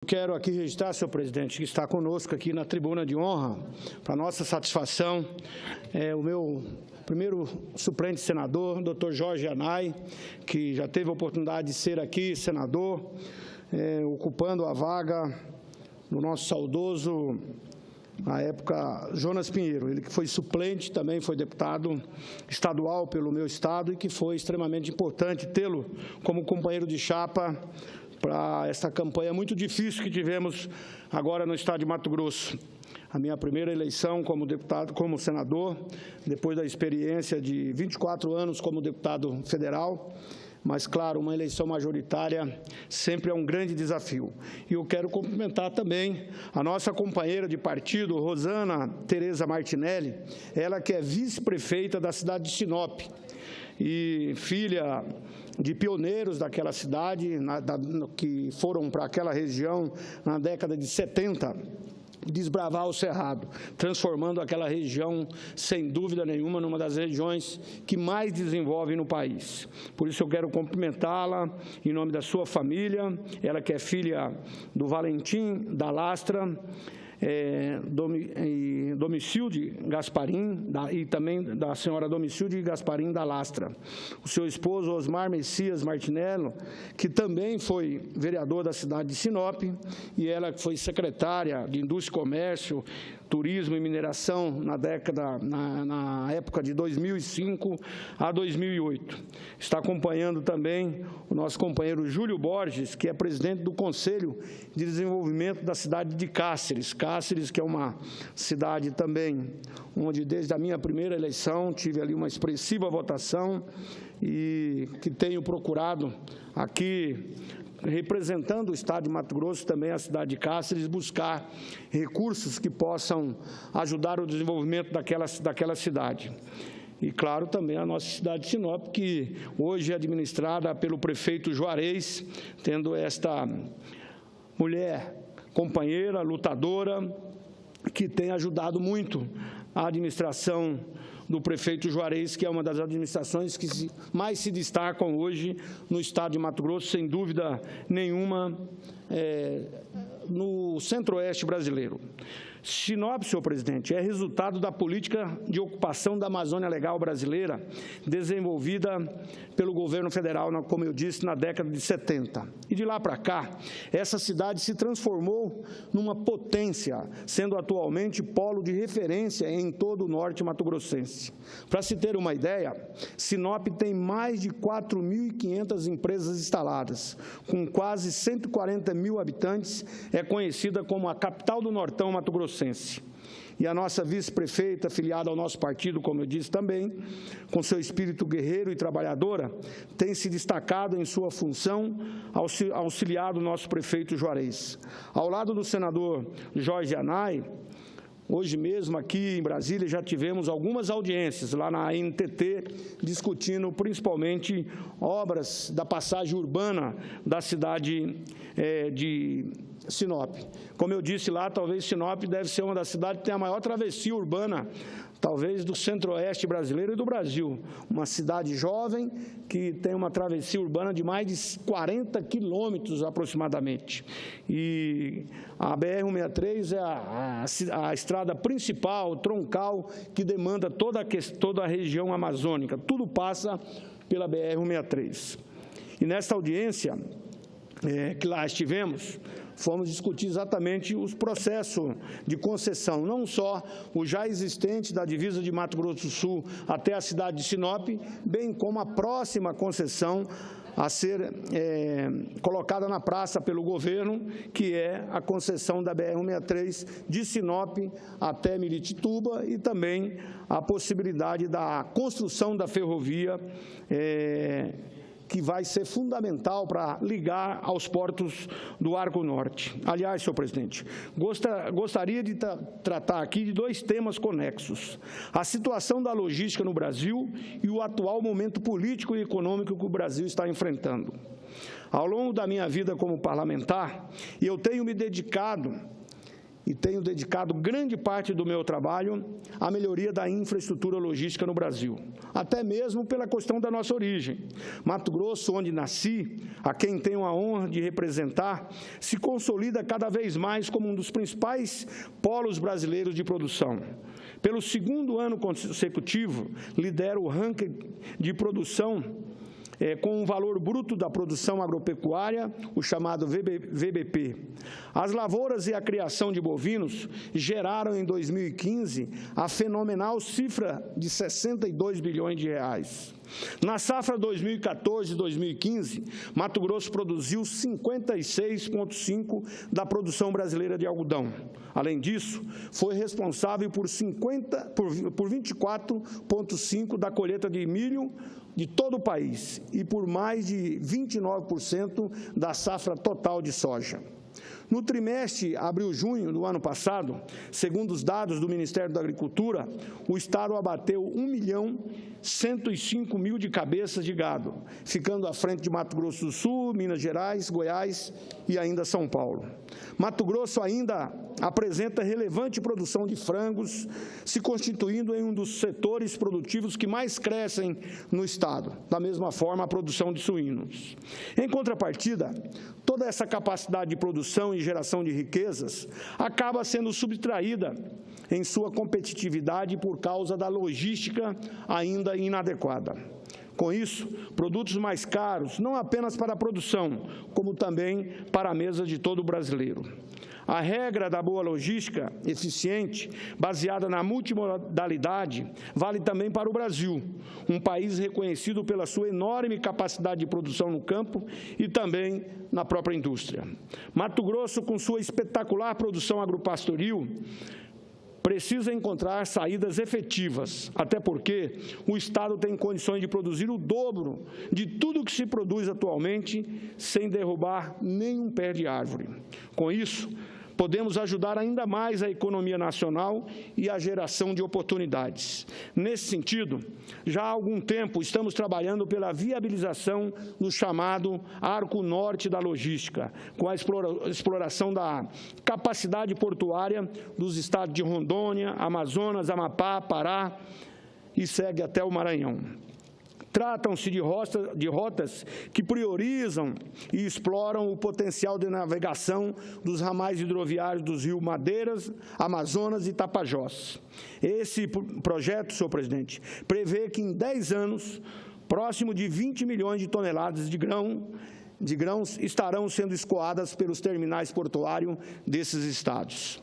Quero aqui registrar, senhor presidente, que está conosco aqui na tribuna de honra, para nossa satisfação, o meu primeiro suplente senador, doutor Jorge Yanai, que já teve a oportunidade de ser aqui senador, ocupando a vaga do nosso saudoso, na época, Jonas Pinheiro. Ele que foi suplente, também foi deputado estadual pelo meu estado e que foi extremamente importante tê-lo como companheiro de chapa para esta campanha muito difícil que tivemos agora no estado de Mato Grosso. A minha primeira eleição como deputado, como senador, depois da experiência de 24 anos como deputado federal, mas, claro, uma eleição majoritária sempre é um grande desafio. E eu quero cumprimentar também a nossa companheira de partido, Rosana Tereza Martinelli, ela que é vice-prefeita da cidade de Sinop e filha de pioneiros daquela cidade, que foram para aquela região na década de 70, desbravar o Cerrado, transformando aquela região, sem dúvida nenhuma, numa das regiões que mais desenvolve no país. Por isso eu quero cumprimentá-la em nome da sua família, ela que é filha do Valentim da Lastra, Domicilde Gasparim, e também da senhora Domicilde Gasparim da Lastra. O seu esposo, Osmar Messias Martinello, que também foi vereador da cidade de Sinop, e ela que foi secretária de Indústria e Comércio, Turismo e Mineração na época de 2005 a 2008. Está acompanhando também o nosso companheiro Júlio Borges, que é presidente do Conselho de Desenvolvimento da cidade de Cáceres. Cáceres, que é uma cidade também onde, desde a minha primeira eleição, tive ali uma expressiva votação e que tenho procurado aqui, representando o estado de Mato Grosso, também a cidade de Cáceres, buscar recursos que possam ajudar o desenvolvimento daquela cidade. E, claro, também a nossa cidade de Sinop, que hoje é administrada pelo prefeito Juarez, tendo esta mulher companheira, lutadora, que tem ajudado muito a administração do prefeito Juarez, que é uma das administrações que mais se destacam hoje no estado de Mato Grosso, sem dúvida nenhuma, no centro-oeste brasileiro. Sinop, senhor presidente, é resultado da política de ocupação da Amazônia Legal brasileira, desenvolvida pelo governo federal, como eu disse, na década de 70. E de lá para cá, essa cidade se transformou numa potência, sendo atualmente polo de referência em todo o norte mato-grossense. Para se ter uma ideia, Sinop tem mais de 4.500 empresas instaladas, com quase 140 mil habitantes, é conhecida como a capital do Nortão mato-grossense. E a nossa vice-prefeita, filiada ao nosso partido, como eu disse também, com seu espírito guerreiro e trabalhadora, tem se destacado em sua função, auxiliado o nosso prefeito Juarez. Ao lado do senador Jorge Yanai, hoje mesmo, aqui em Brasília, já tivemos algumas audiências lá na ANTT, discutindo principalmente obras da passagem urbana da cidade de Sinop. Como eu disse lá, talvez Sinop deve ser uma das cidades que tem a maior travessia urbana, talvez do centro-oeste brasileiro e do Brasil. Uma cidade jovem que tem uma travessia urbana de mais de 40 quilômetros aproximadamente. E a BR-163 é a estrada principal, troncal, que demanda toda a região amazônica. Tudo passa pela BR-163. E nesta audiência que lá estivemos, fomos discutir exatamente os processos de concessão, não só o já existente da divisa de Mato Grosso do Sul até a cidade de Sinop, bem como a próxima concessão a ser colocada na praça pelo governo, que é a concessão da BR-163 de Sinop até Miritituba e também a possibilidade da construção da ferrovia que vai ser fundamental para ligar aos portos do Arco Norte. Aliás, senhor presidente, gostaria de tratar aqui de dois temas conexos: a situação da logística no Brasil e o atual momento político e econômico que o Brasil está enfrentando. Ao longo da minha vida como parlamentar, eu tenho me dedicado e tenho dedicado grande parte do meu trabalho à melhoria da infraestrutura logística no Brasil, até mesmo pela questão da nossa origem. Mato Grosso, onde nasci, a quem tenho a honra de representar, se consolida cada vez mais como um dos principais polos brasileiros de produção. Pelo segundo ano consecutivo, lidera o ranking de produção com o valor bruto da produção agropecuária, o chamado VBP. As lavouras e a criação de bovinos geraram em 2015 a fenomenal cifra de 62 bilhões de reais. Na safra 2014-2015, Mato Grosso produziu 56,5% da produção brasileira de algodão. Além disso, foi responsável por 24,5% da colheita de milho de todo o país e por mais de 29% da safra total de soja. No trimestre abril-junho do ano passado, segundo os dados do Ministério da Agricultura, o Estado abateu 1.105.000 de cabeças de gado, ficando à frente de Mato Grosso do Sul, Minas Gerais, Goiás e ainda São Paulo. Mato Grosso ainda apresenta relevante produção de frangos, se constituindo em um dos setores produtivos que mais crescem no Estado, da mesma forma a produção de suínos. Em contrapartida, toda essa capacidade de produção e geração de riquezas acaba sendo subtraída em sua competitividade por causa da logística ainda inadequada. Com isso, produtos mais caros, não apenas para a produção, como também para a mesa de todo brasileiro. A regra da boa logística eficiente, baseada na multimodalidade, vale também para o Brasil, um país reconhecido pela sua enorme capacidade de produção no campo e também na própria indústria. Mato Grosso, com sua espetacular produção agropastoril, precisa encontrar saídas efetivas, até porque o Estado tem condições de produzir o dobro de tudo que se produz atualmente, sem derrubar nenhum pé de árvore. Com isso, podemos ajudar ainda mais a economia nacional e a geração de oportunidades. Nesse sentido, já há algum tempo estamos trabalhando pela viabilização do chamado Arco Norte da Logística, com a exploração da capacidade portuária dos estados de Rondônia, Amazonas, Amapá, Pará e segue até o Maranhão. Tratam-se de rotas que priorizam e exploram o potencial de navegação dos ramais hidroviários dos rios Madeiras, Amazonas e Tapajós. Esse projeto, senhor presidente, prevê que em 10 anos, próximo de 20 milhões de toneladas de grãos estarão sendo escoadas pelos terminais portuários desses estados.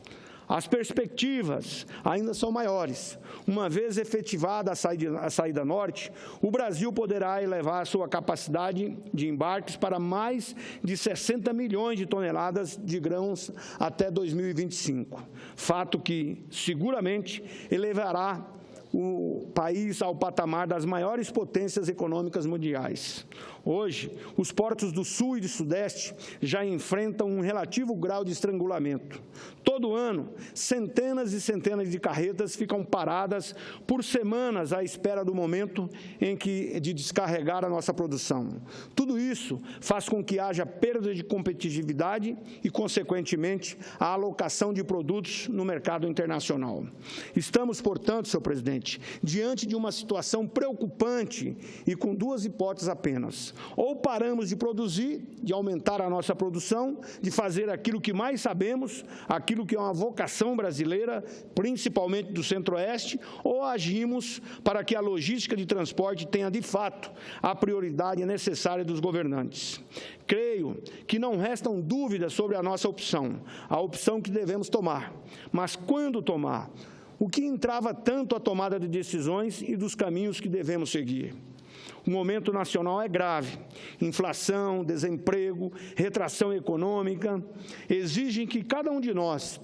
As perspectivas ainda são maiores. Uma vez efetivada a saída norte, o Brasil poderá elevar sua capacidade de embarques para mais de 60 milhões de toneladas de grãos até 2025, fato que seguramente elevará o país ao patamar das maiores potências econômicas mundiais. Hoje, os portos do Sul e do Sudeste já enfrentam um relativo grau de estrangulamento. Todo ano, centenas e centenas de carretas ficam paradas por semanas à espera do momento de descarregar a nossa produção. Tudo isso faz com que haja perda de competitividade e, consequentemente, a alocação de produtos no mercado internacional. Estamos, portanto, senhor presidente, diante de uma situação preocupante e com duas hipóteses apenas. Ou paramos de produzir, de aumentar a nossa produção, de fazer aquilo que mais sabemos, aquilo que é uma vocação brasileira, principalmente do Centro-Oeste, ou agimos para que a logística de transporte tenha, de fato, a prioridade necessária dos governantes. Creio que não restam dúvidas sobre a nossa opção, a opção que devemos tomar. Mas quando tomar? O que entrava tanto a tomada de decisões e dos caminhos que devemos seguir? O momento nacional é grave. Inflação, desemprego, retração econômica exigem que de cada um de nós,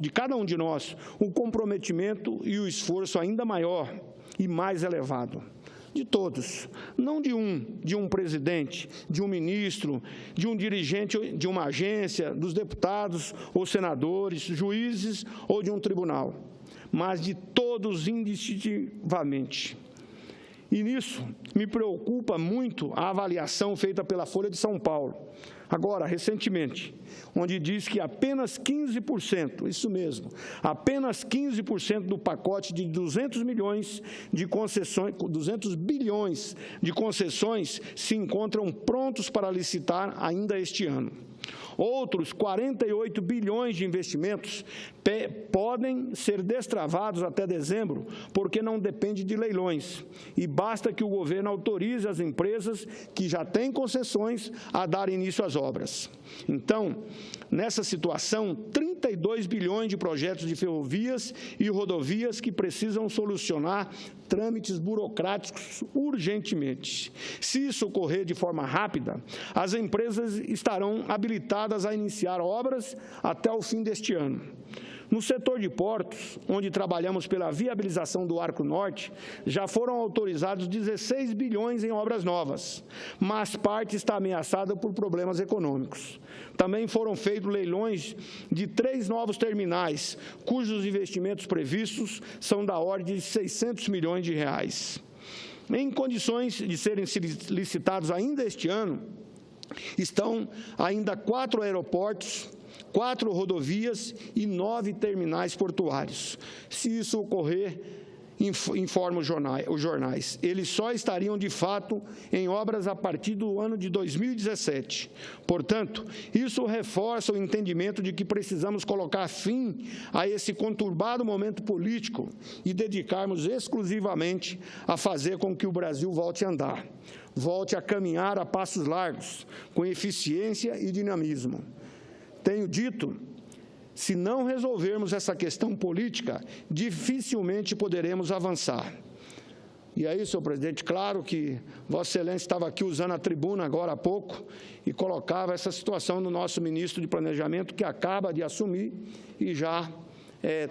o comprometimento e o esforço ainda maior e mais elevado. De todos, não de um presidente, de um ministro, de um dirigente de uma agência, dos deputados ou senadores, juízes ou de um tribunal, mas de todos indistintivamente. E nisso me preocupa muito a avaliação feita pela Folha de São Paulo, Agora, recentemente, onde diz que apenas 15%, isso mesmo, apenas 15% do pacote de 200 bilhões de concessões se encontram prontos para licitar ainda este ano. Outros 48 bilhões de investimentos podem ser destravados até dezembro, porque não depende de leilões. E basta que o governo autorize as empresas que já têm concessões a dar início às obras. Então, nessa situação, 32 bilhões de projetos de ferrovias e rodovias que precisam solucionar trâmites burocráticos urgentemente. Se isso ocorrer de forma rápida, as empresas estarão habilitadas a iniciar obras até o fim deste ano. No setor de portos, onde trabalhamos pela viabilização do Arco Norte, já foram autorizados 16 bilhões em obras novas, mas parte está ameaçada por problemas econômicos. Também foram feitos leilões de 3 novos terminais, cujos investimentos previstos são da ordem de 600 milhões de reais. Em condições de serem licitados ainda este ano, estão ainda 4 aeroportos, 4 rodovias e 9 terminais portuários. Se isso ocorrer, informa os jornais, eles só estariam de fato em obras a partir do ano de 2017. Portanto, isso reforça o entendimento de que precisamos colocar fim a esse conturbado momento político e dedicarmos exclusivamente a fazer com que o Brasil volte a andar, volte a caminhar a passos largos, com eficiência e dinamismo. Tenho dito, se não resolvermos essa questão política, dificilmente poderemos avançar. E aí, senhor presidente, claro que Vossa Excelência estava aqui usando a tribuna agora há pouco e colocava essa situação do nosso ministro de Planejamento, que acaba de assumir e já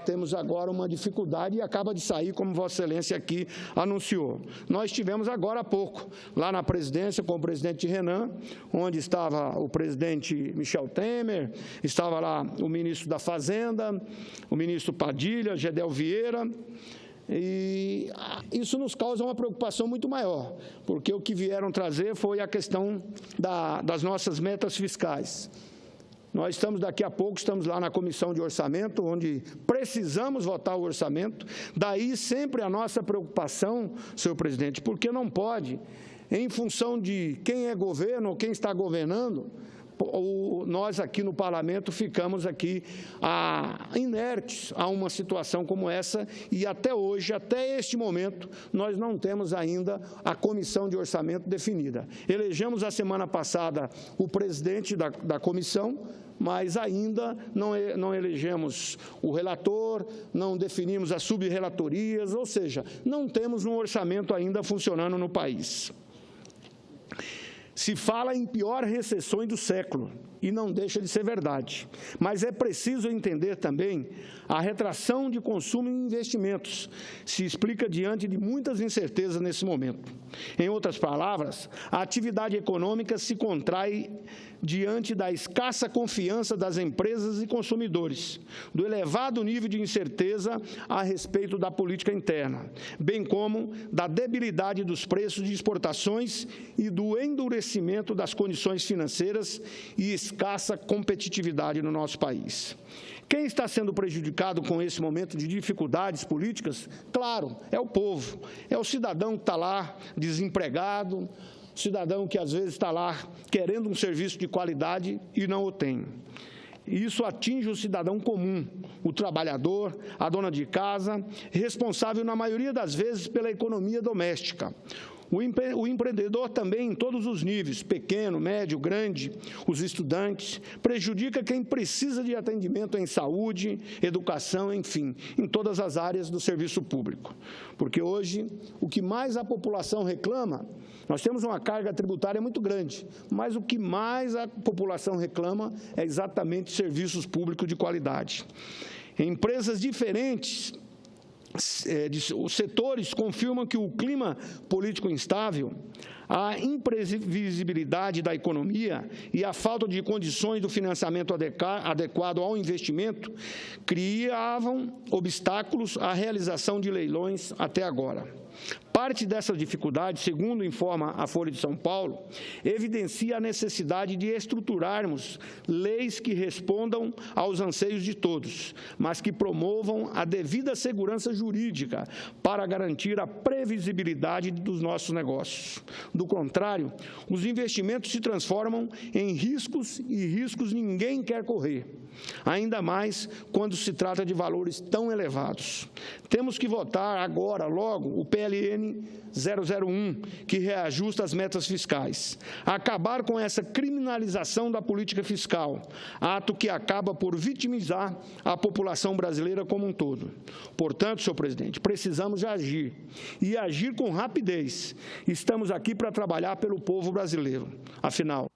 temos agora uma dificuldade e acaba de sair, como Vossa Excelência aqui anunciou. Nós estivemos agora há pouco, lá na presidência, com o presidente Renan, onde estava o presidente Michel Temer, estava lá o ministro da Fazenda, o ministro Padilha, Gedel Vieira, e isso nos causa uma preocupação muito maior, porque o que vieram trazer foi a questão das nossas metas fiscais. Nós daqui a pouco, estamos lá na Comissão de Orçamento, onde precisamos votar o orçamento. Daí sempre a nossa preocupação, senhor presidente, porque não pode, em função de quem é governo ou quem está governando, nós aqui no Parlamento ficamos aqui inertes a uma situação como essa e até hoje, até este momento, nós não temos ainda a comissão de orçamento definida. Elegemos a semana passada o presidente da comissão, mas ainda não elegemos o relator, não definimos as subrelatorias, ou seja, não temos um orçamento ainda funcionando no país. Se fala em pior recessão do século, e não deixa de ser verdade. Mas é preciso entender também a retração de consumo e investimentos. Se explica diante de muitas incertezas nesse momento. Em outras palavras, a atividade econômica se contrai diante da escassa confiança das empresas e consumidores, do elevado nível de incerteza a respeito da política interna, bem como da debilidade dos preços de exportações e do endurecimento das condições financeiras e escassa competitividade no nosso país. Quem está sendo prejudicado com esse momento de dificuldades políticas? Claro, é o povo, é o cidadão que está lá desempregado, cidadão que às vezes está lá querendo um serviço de qualidade e não o tem. Isso atinge o cidadão comum, o trabalhador, a dona de casa, responsável na maioria das vezes pela economia doméstica. O empreendedor também em todos os níveis, pequeno, médio, grande, os estudantes, prejudica quem precisa de atendimento em saúde, educação, enfim, em todas as áreas do serviço público. Porque hoje, o que mais a população reclama, nós temos uma carga tributária muito grande, mas o que mais a população reclama é exatamente serviços públicos de qualidade. Em empresas diferentes, os setores confirmam que o clima político instável, a imprevisibilidade da economia e a falta de condições do financiamento adequado ao investimento criavam obstáculos à realização de leilões até agora. Parte dessa dificuldade, segundo informa a Folha de São Paulo, evidencia a necessidade de estruturarmos leis que respondam aos anseios de todos, mas que promovam a devida segurança jurídica para garantir a previsibilidade dos nossos negócios. Do contrário, os investimentos se transformam em riscos e riscos ninguém quer correr, ainda mais quando se trata de valores tão elevados. Temos que votar agora, logo, o PLN 001, que reajusta as metas fiscais. Acabar com essa criminalização da política fiscal, ato que acaba por vitimizar a população brasileira como um todo. Portanto, senhor presidente, precisamos de agir, e agir com rapidez. Estamos aqui para trabalhar pelo povo brasileiro. Afinal,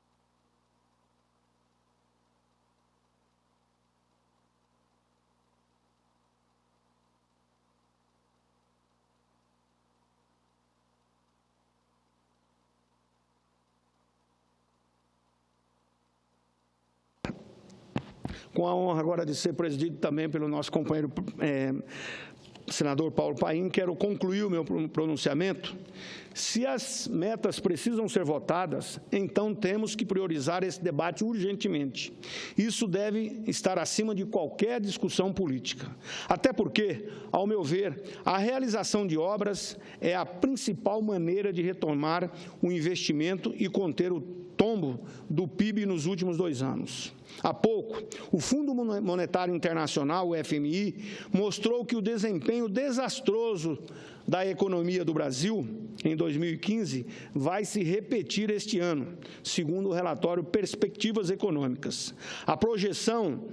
com a honra agora de ser presidido também pelo nosso companheiro senador Paulo Paim, quero concluir o meu pronunciamento. Se as metas precisam ser votadas, então temos que priorizar esse debate urgentemente. Isso deve estar acima de qualquer discussão política. Até porque, ao meu ver, a realização de obras é a principal maneira de retomar o investimento e conter o tombo do PIB nos últimos 2 anos. Há pouco, o Fundo Monetário Internacional, o FMI, mostrou que o desempenho desastroso da economia do Brasil, em 2015, vai se repetir este ano, segundo o relatório Perspectivas Econômicas. A projeção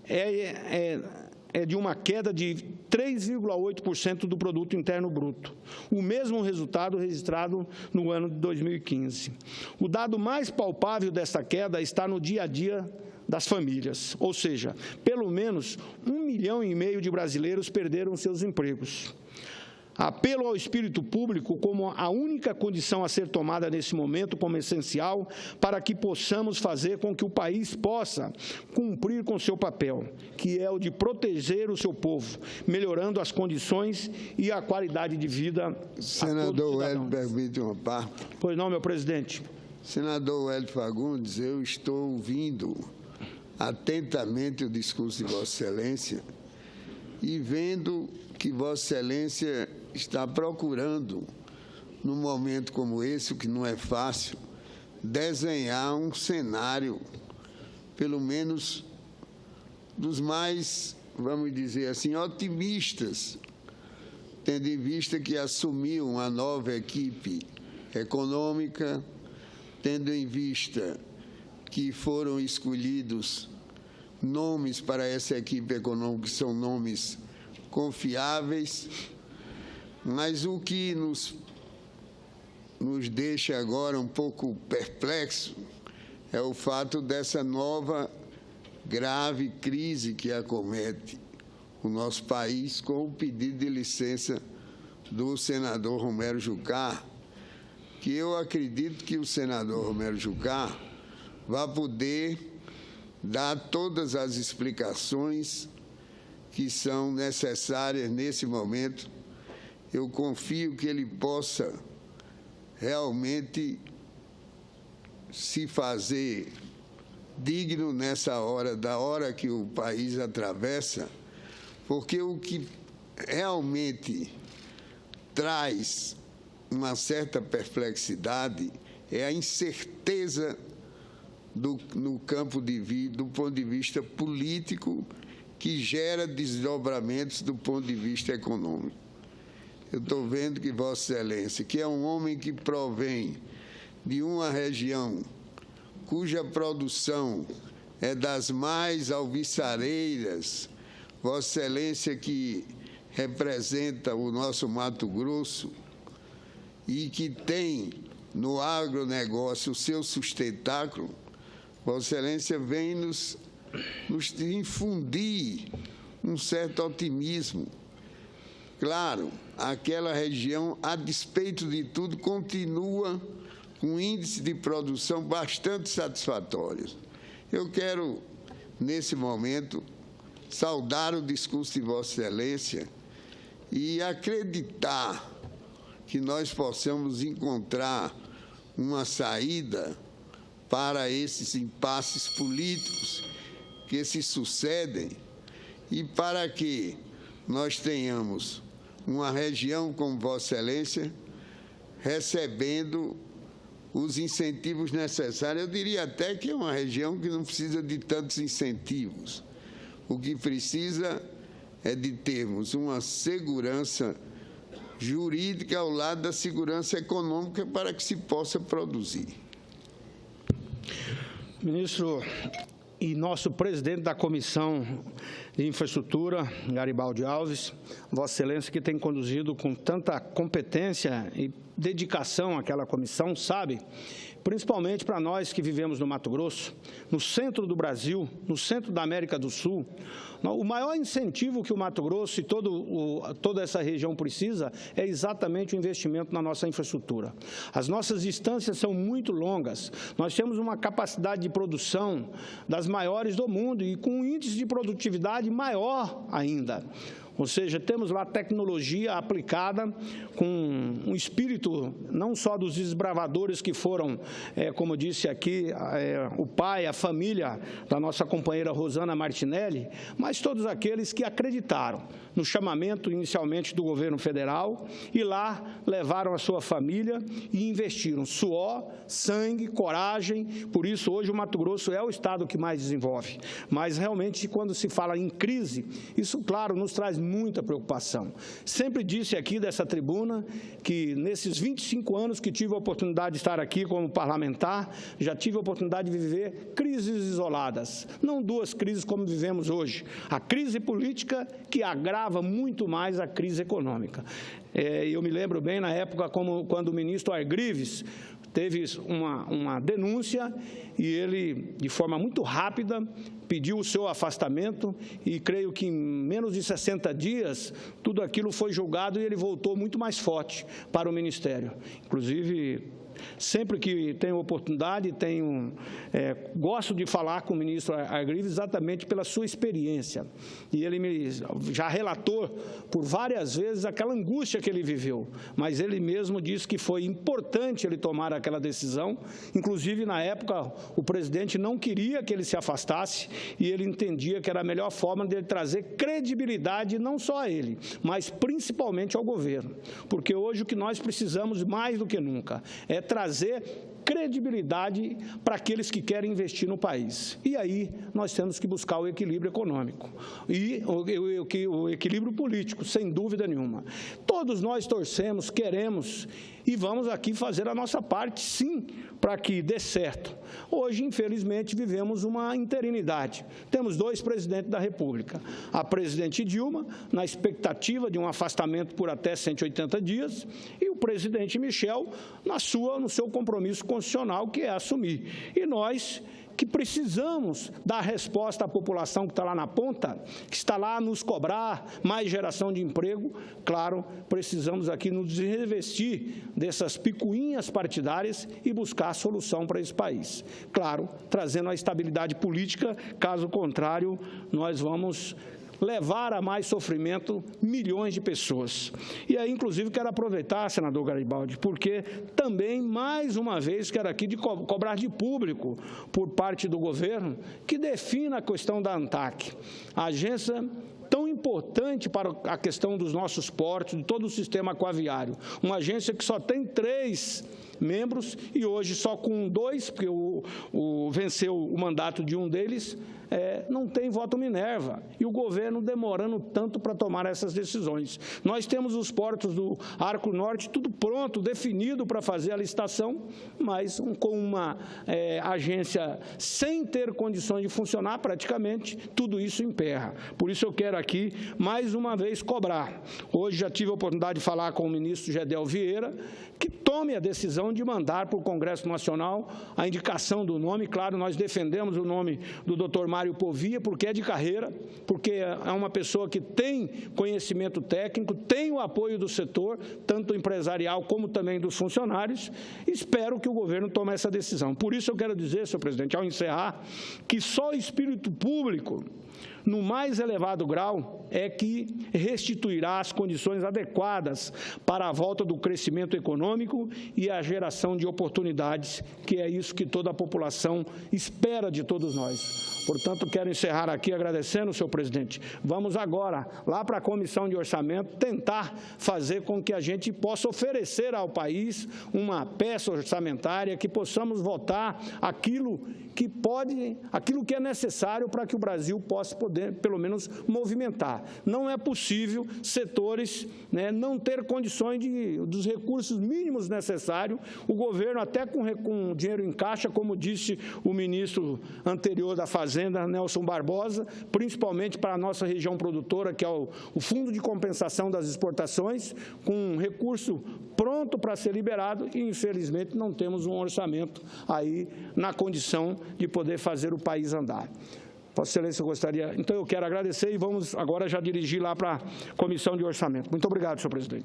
é de uma queda de 3,8% do Produto Interno Bruto, o mesmo resultado registrado no ano de 2015. O dado mais palpável desta queda está no dia a dia das famílias, ou seja, pelo menos 1,5 milhão de brasileiros perderam seus empregos. Apelo ao espírito público como a única condição a ser tomada nesse momento como essencial para que possamos fazer com que o país possa cumprir com seu papel, que é o de proteger o seu povo, melhorando as condições e a qualidade de vida. Senador Hélio, permite uma parte. Pois não, meu presidente. Senador Hélio Fagundes, eu estou ouvindo atentamente o discurso de Vossa Excelência e vendo que Vossa Excelência está procurando, num momento como esse, o que não é fácil, desenhar um cenário, pelo menos dos mais, vamos dizer assim, otimistas, tendo em vista que assumiu uma nova equipe econômica, tendo em vista que foram escolhidos nomes para essa equipe econômica, que são nomes confiáveis, mas o que nos deixa agora um pouco perplexo é o fato dessa nova grave crise que acomete o nosso país, com o pedido de licença do senador Romero Jucá, que eu acredito que o senador Romero Jucá vai poder dar todas as explicações que são necessárias nesse momento. Eu confio que ele possa realmente se fazer digno nessa hora, da hora que o país atravessa, porque o que realmente traz uma certa perplexidade é a incerteza no campo do ponto de vista político, que gera desdobramentos do ponto de vista econômico. Eu estou vendo que Vossa Excelência, que é um homem que provém de uma região cuja produção é das mais alviçareiras, Vossa Excelência que representa o nosso Mato Grosso e que tem no agronegócio o seu sustentáculo, Vossa Excelência vem nos infundir um certo otimismo. Claro, aquela região, a despeito de tudo, continua com um índice de produção bastante satisfatório. Eu quero, nesse momento, saudar o discurso de Vossa Excelência e acreditar que nós possamos encontrar uma saída para esses impasses políticos que se sucedem e para que nós tenhamos uma região como Vossa Excelência recebendo os incentivos necessários. Eu diria até que é uma região que não precisa de tantos incentivos. O que precisa é de termos uma segurança jurídica ao lado da segurança econômica para que se possa produzir. Ministro, e nosso presidente da Comissão de Infraestrutura, Garibaldi Alves, Vossa Excelência, que tem conduzido com tanta competência e dedicação àquela comissão, sabe, principalmente para nós que vivemos no Mato Grosso, no centro do Brasil, no centro da América do Sul, o maior incentivo que o Mato Grosso e toda essa região precisa é exatamente o investimento na nossa infraestrutura. As nossas distâncias são muito longas, nós temos uma capacidade de produção das maiores do mundo e com um índice de produtividade maior ainda. Ou seja, temos lá tecnologia aplicada com um espírito não só dos desbravadores que foram, como disse aqui, o pai, a família da nossa companheira Rosana Martinelli, mas todos aqueles que acreditaram no chamamento inicialmente do governo federal e lá levaram a sua família e investiram suor, sangue, coragem. Por isso, hoje o Mato Grosso é o estado que mais desenvolve. Mas, realmente, quando se fala em crise, isso, claro, nos traz muita preocupação. Sempre disse aqui dessa tribuna que, nesses 25 anos que tive a oportunidade de estar aqui como parlamentar, já tive a oportunidade de viver crises isoladas, não duas crises como vivemos hoje. A crise política, que agrava muito mais a crise econômica. Eu me lembro bem, na época, quando o ministro Argrives teve uma denúncia e ele, de forma muito rápida, pediu o seu afastamento e creio que em menos de 60 dias tudo aquilo foi julgado e ele voltou muito mais forte para o Ministério. Inclusive, sempre que tenho oportunidade, gosto de falar com o ministro Argrives exatamente pela sua experiência. E ele já relatou por várias vezes aquela angústia que ele viveu, mas ele mesmo disse que foi importante ele tomar aquela decisão. Inclusive, na época, o presidente não queria que ele se afastasse e ele entendia que era a melhor forma de ele trazer credibilidade não só a ele, mas principalmente ao governo. Porque hoje o que nós precisamos mais do que nunca é trazer credibilidade para aqueles que querem investir no país. E aí nós temos que buscar o equilíbrio econômico e o equilíbrio político, sem dúvida nenhuma. Todos nós torcemos, queremos e vamos aqui fazer a nossa parte, sim, para que dê certo. Hoje, infelizmente, vivemos uma interinidade. Temos dois presidentes da República. A presidente Dilma, na expectativa de um afastamento por até 180 dias, e o presidente Michel, no seu compromisso constitucional, que é assumir. E nós, que precisamos dar resposta à população que está lá na ponta, que está lá a nos cobrar mais geração de emprego, claro, precisamos aqui nos revestir dessas picuinhas partidárias e buscar a solução para esse país. Claro, trazendo a estabilidade política, caso contrário, nós vamos levar a mais sofrimento milhões de pessoas. E aí, inclusive, quero aproveitar, senador Garibaldi, porque também, mais uma vez, quero aqui cobrar de público, por parte do governo, que defina a questão da ANTAQ, a agência tão importante para a questão dos nossos portos, de todo o sistema aquaviário. Uma agência que só tem 3 membros e hoje só com 2, porque venceu o mandato de um deles, não tem voto Minerva, e o governo demorando tanto para tomar essas decisões. Nós temos os portos do Arco Norte, tudo pronto, definido para fazer a licitação, mas com uma agência sem ter condições de funcionar praticamente, tudo isso emperra. Por isso eu quero aqui, mais uma vez, cobrar. Hoje já tive a oportunidade de falar com o ministro Gedel Vieira, que tome a decisão de mandar para o Congresso Nacional a indicação do nome. Claro, nós defendemos o nome do Dr. Mário Povia, porque é de carreira, porque é uma pessoa que tem conhecimento técnico, tem o apoio do setor, tanto empresarial como também dos funcionários. Espero que o governo tome essa decisão. Por isso eu quero dizer, senhor presidente, ao encerrar, que só o espírito público no mais elevado grau, é que restituirá as condições adequadas para a volta do crescimento econômico e a geração de oportunidades, que é isso que toda a população espera de todos nós. Portanto, quero encerrar aqui agradecendo, senhor presidente. Vamos agora lá para a Comissão de Orçamento tentar fazer com que a gente possa oferecer ao país uma peça orçamentária que possamos votar aquilo que é necessário para que o Brasil possa poder, pelo menos, movimentar. Não é possível setores não ter condições dos recursos mínimos necessários. O governo, até com dinheiro em caixa, como disse o ministro anterior da Fazenda, Nelson Barbosa, principalmente para a nossa região produtora, que é o Fundo de Compensação das Exportações, com um recurso pronto para ser liberado e, infelizmente, não temos um orçamento aí na condição de poder fazer o país andar. Vossa Excelência, eu gostaria... Então, eu quero agradecer e vamos agora já dirigir lá para a Comissão de Orçamento. Muito obrigado, senhor presidente.